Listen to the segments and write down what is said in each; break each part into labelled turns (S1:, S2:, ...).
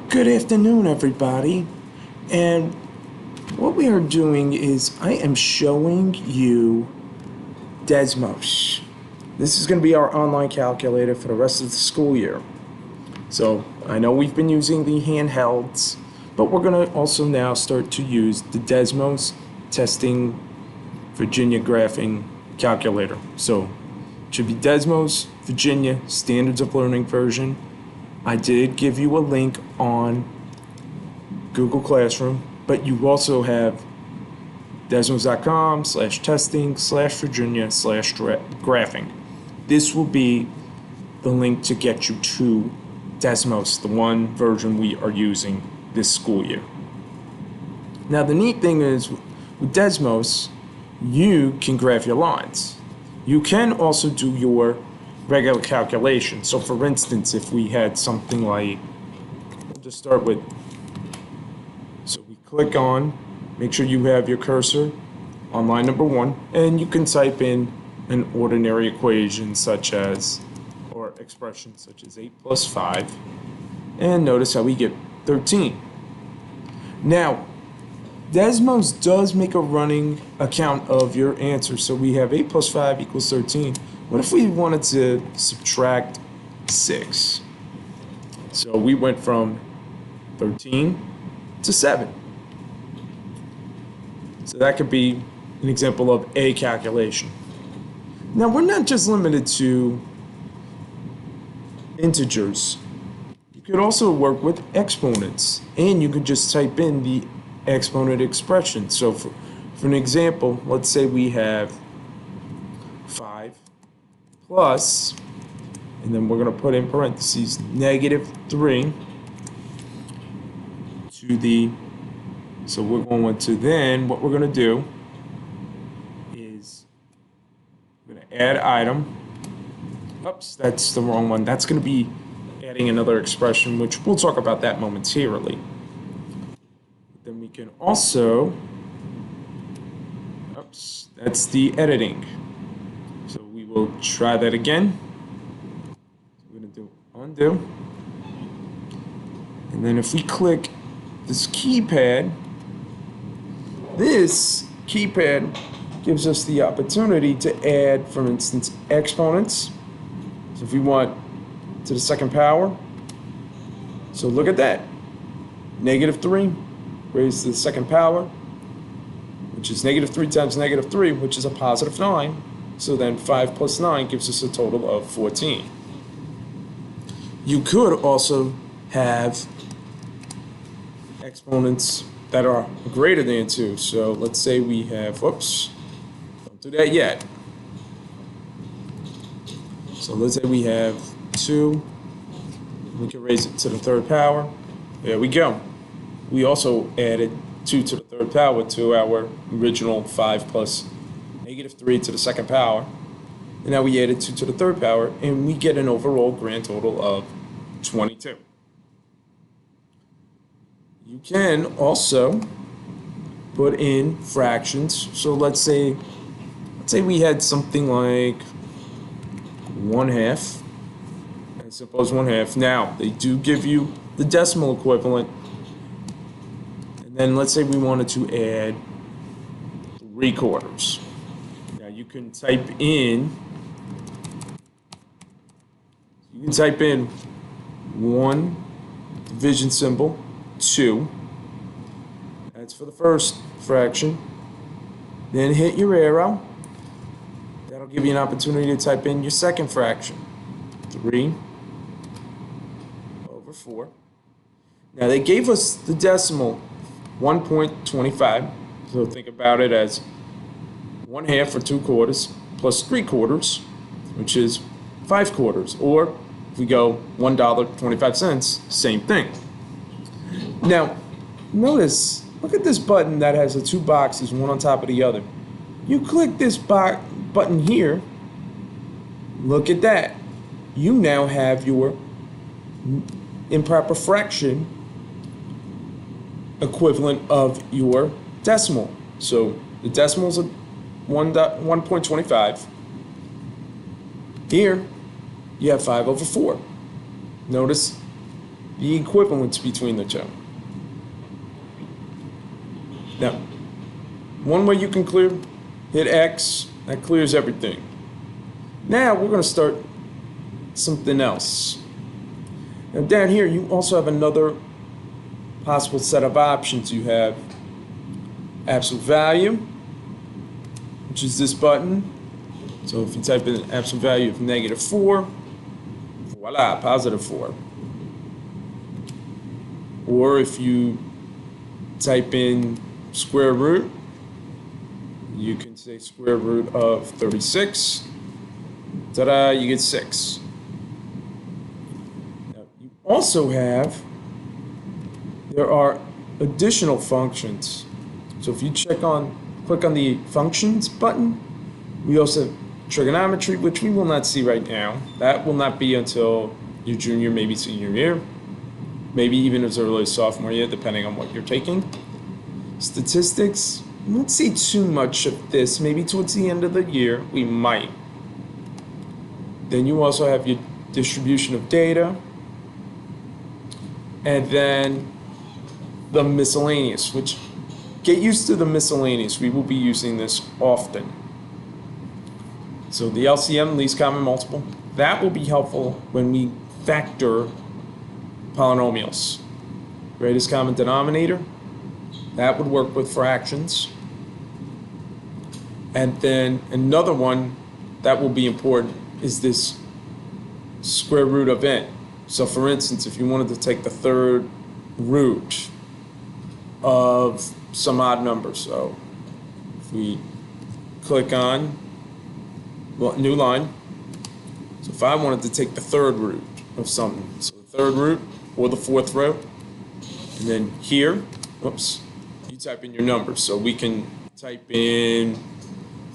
S1: Good afternoon, everybody. And what we are doing is I am showing you Desmos. This is going to be our online calculator for the rest of the school year. So I know we've been using the handhelds, but we're going to also now start to use the Desmos Testing Virginia Graphing Calculator. So it should be Desmos Virginia Standards of Learning version. I did give you a link on Google Classroom, but you also have desmos.com/testing/Virginia/graphing. This will be the link to get you to Desmos, the one version we are using this school year. Now the neat thing is with Desmos, you can graph your lines. You can also do your regular calculation. So for instance, if we had something like, we'll just start with, so we click on, make sure you have your cursor on line number 1, and you can type in an ordinary equation such as, or expression such as 8 plus 5, and notice how we get 13. Now, Desmos does make a running account of your answer, so we have 8 plus 5 equals 13. What if we wanted to subtract 6? So we went from 13 to 7. So that could be an example of a calculation. Now we're not just limited to integers. You could also work with exponents, and you could just type in the exponent expression. So for an example, let's say we have 5 plus, and then we're going to put in parentheses, -3 to the, so we're going to, then what we're going to do is we're going to add item. Oops, that's the wrong one. That's going to be adding another expression, which we'll talk about that momentarily. Then we can also, oops, that's the editing. So we will try that again. We're going to do undo. And then if we click this keypad gives us the opportunity to add, for instance, exponents. So if we want to the second power, so look at that. -3 raised to the second power, which is -3 times -3, which is a positive 9. So then 5 plus 9 gives us a total of 14. You could also have exponents that are greater than 2. So let's say we have, whoops, don't do that yet. So let's say we have 2. We can raise it to the third power. There we go. We also added 2 to the third power to our original 5 plus -3 to the second power. And now we added 2 to the third power, and we get an overall grand total of 22. You can also put in fractions. So let's say we had something like 1/2. And suppose 1/2. Now, they do give you the decimal equivalent. And then let's say we wanted to add 3/4. Now you can type in 1 division symbol, 2. That's for the first fraction. Then hit your arrow. That'll give you an opportunity to type in your second fraction, 3/4. Now they gave us the decimal 1.25, so think about it as 1/2 or 2/4 plus 3/4, which is 5/4, or if we go $1.25, same thing. Now notice, look at this button that has the 2 boxes, one on top of the other. You click this button here, look at that. You now have your improper fraction equivalent of your decimal. So the decimal is 1.25. Here you have 5/4. Notice the equivalence between the two. Now, one way you can clear, hit X, that clears everything. Now we're going to start something else. Now down here you also have another possible set of options. You have absolute value, which is this button. So if you type in absolute value of -4, voila, +4. Or if you type in square root, you can say square root of 36. Ta-da, you get 6. Now, you also have, there are additional functions. So if you click on the functions button, we also have trigonometry, which we will not see right now. That will not be until your junior, maybe senior year, maybe even as early as sophomore year, depending on what you're taking. Statistics, we won't see too much of this. Maybe towards the end of the year, we might. Then you also have your distribution of data, and then the miscellaneous, which get used to the miscellaneous. We will be using this often. So the LCM, least common multiple, that will be helpful when we factor polynomials. Greatest common denominator, that would work with fractions. And then another one that will be important is this square root of n. So for instance, if you wanted to take the third root of some odd number, so if we click on, well, new line, so if I wanted to take the third root of something, so the third root or the fourth row, and then here, whoops, you type in your numbers. So we can type in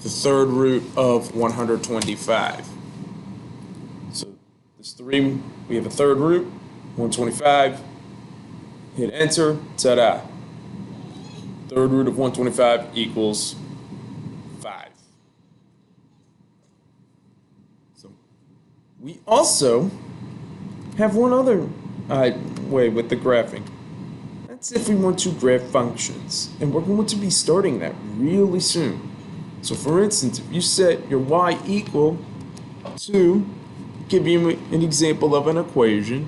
S1: the third root of 125. So this 3, we have a third root, 125, hit enter, ta-da. Third root of 125 equals 5. So we also have one other way with the graphing. That's if we want to graph functions, and we're going to be starting that really soon. So for instance, if you set your y equal to, give you an example of an equation,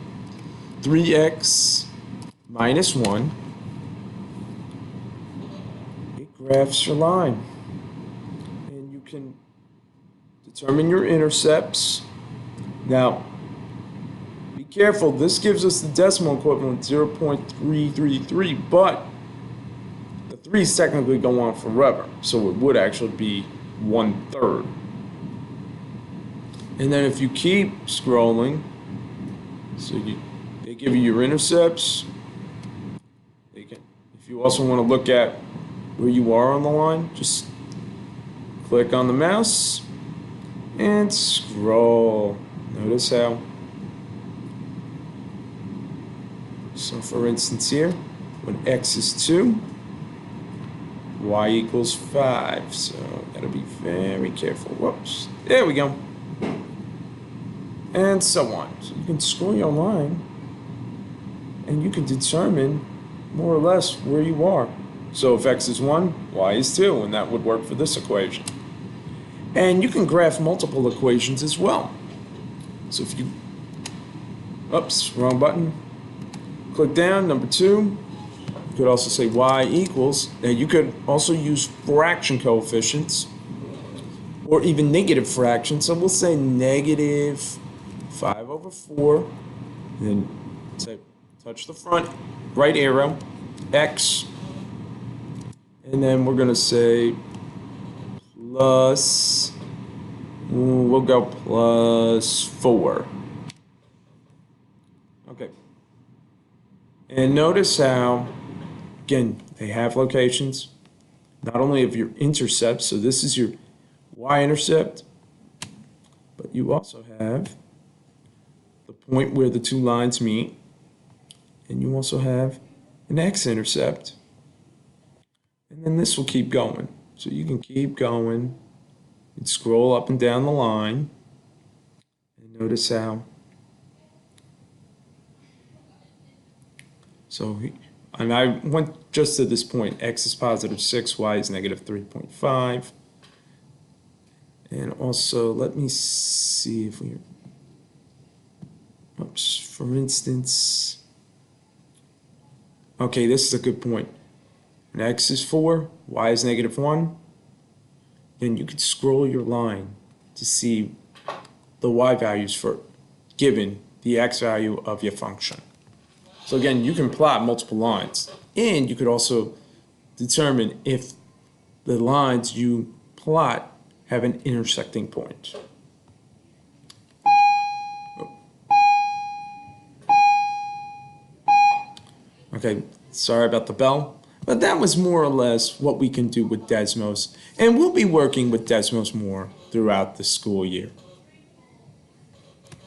S1: 3x minus 1, it graphs your line. And you can determine your intercepts. Now, be careful, this gives us the decimal equivalent 0.333, but the 3's technically go on forever, so it would actually be 1/3. And then if you keep scrolling, so they give you your intercepts. If you also want to look at where you are on the line, just click on the mouse and scroll. Notice how, so for instance here, when x is 2, y equals 5. So gotta be very careful. Whoops. There we go. And so on. So you can scroll your line and you can determine more or less where you are. So if x is 1, y is 2, and that would work for this equation. And you can graph multiple equations as well. So if you, oops, wrong button, click down, number 2, you could also say y equals, now you could also use fraction coefficients or even negative fractions. So we'll say negative 5/4, and then say, touch the front right arrow, x, and then we're going to say plus, we'll go plus 4. Okay. And notice how, again, they have locations, not only of your intercepts, so this is your y-intercept, but you also have the point where the two lines meet, and you also have an x-intercept, and then this will keep going. So you can keep going and scroll up and down the line, and notice how And I went just to this point, x is positive 6, y is negative 3.5. And also, let me see if we, oops, for instance, okay, this is a good point. When x is 4, y is negative 1, then you could scroll your line to see the y values for given the x value of your function. So again, you can plot multiple lines, and you could also determine if the lines you plot have an intersecting point. Okay, sorry about the bell, but that was more or less what we can do with Desmos, and we'll be working with Desmos more throughout the school year.